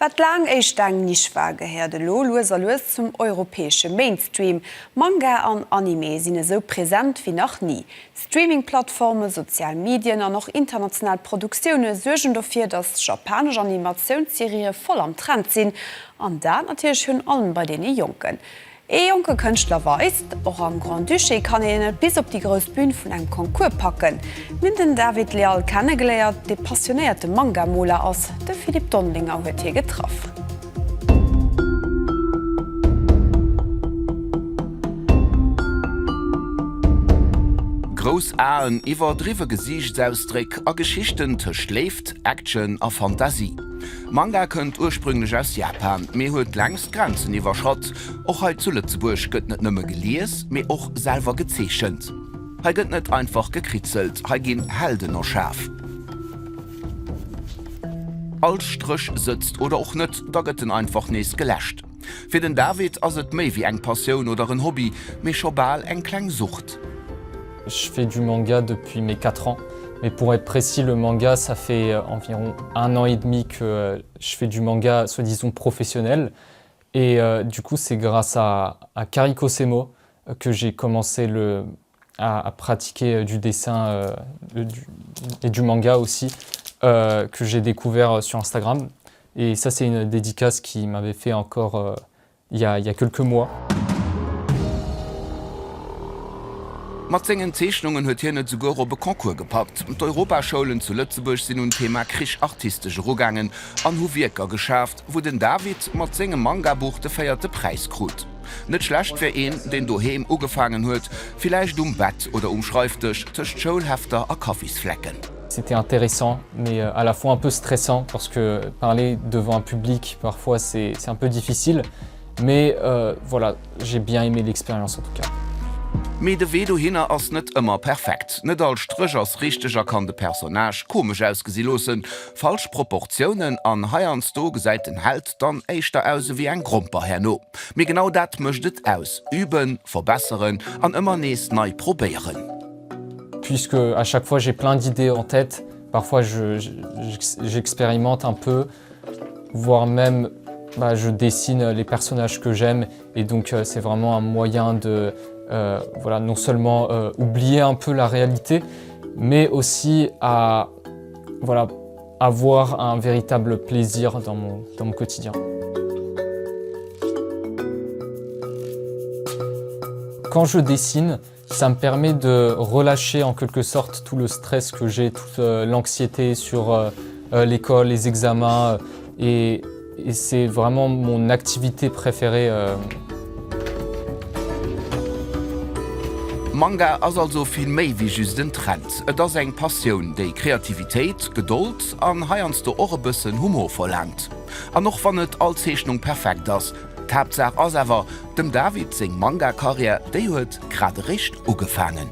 Wat lang eichstang nicht war geherde loser los zum europäesche Mainstream. Manga an Anime sinne so präsent wie noch nie. Streaming-Plattformen, Sozialmedien an noch international Produktionen sorgen dafür, dass japanische Animationsserien voll am Trend sind. Und da natürlich schon allen bei den Jungen. Junge Künstler weist, auch am Grand Duché kann er bis auf die große Bühne von einem Konkurs packen. Mit den David Leal kennengelernt, der passionierte Manga-Maler aus, der Philipp Dondlinger heute hier getroffen. Gross Aen iwwer driwe Gesichtsausdruck a Geschichten schläft, Action a Fantasie. Manga kënnt ursprünglich aus Japan, mé huet längst Grenzen iwwerschott, och he zu Lützeburg gëtt net nëmme gelees, mé och selber gezeechchend. He gëtt net einfach gekritzelt, he gin Helden noch schaf. Als Strich sitzt oder auch net, da gëtt den einfach nees gelächt. Für den David ass et méi wie eng Passion oder ein Hobby, mé schobal eng kleng Sucht. Je fais du manga depuis mes 4 ans, mais pour être précis, le manga, ça fait environ 1 an et demi que je fais du manga, soi-disant professionnel. Et du coup, c'est grâce à Kariko Semo que j'ai commencé à pratiquer du dessin et du manga aussi, que j'ai découvert sur Instagram. Et ça, c'est une dédicace qui m'avait fait encore il y a quelques mois. Mat zengen Zeechhnungen huet hier net zu Goro be Konkurs gepackt. D'Europascholen zu Lützeburg sind nun Thema krich artistische Rogangen an hu Wirker geschafft, wo den David mat zinggem Mangabuch de feierte Preis krut. Net schlecht fir den du heem ugefangen huet, vielleicht Bett oder Schreibtisch tcht Schulhefter a Kaffeesflecken. C'était intéressant, mais à la fois un peu stressant, parce que parler devant un public, parfois c'est un peu difficile. Mais voilà, j'ai bien aimé l'expérience en tout cas. Me de Wedo hinner ass net immer perfekt. Net als Strich ass richtig erkannte Personage, komisch ausgesilossen, falsch Proportionen an Haiians do gesäiten Held, dann eichter aus wie ein Grumper herno. Me genau dat möchtet aus. Üben, verbessern, an immer nees neu probieren. Puisque à chaque fois j'ai plein d'idées en tête, parfois j'expérimente un peu, voire même je dessine les personnages que j'aime, et donc c'est vraiment un moyen de voilà, non seulement oublier un peu la réalité, mais aussi à voilà, avoir un véritable plaisir dans mon quotidien. Quand je dessine, ça me permet de relâcher en quelque sorte tout le stress que j'ai, toute l'anxiété sur l'école, les examens, et c'est vraiment mon activité préférée. Manga ass also viel méi wie just den Trend. Et ass eng Passioun, déi Kreativitéit, Geduld an haiians de Ohrebussen Humor verlangt. An noch wann et als Zeechnung perfekt ass. D'Haaptsach ass awer, dem David seg Manga-Karriere, déi huet grad recht ugefangen.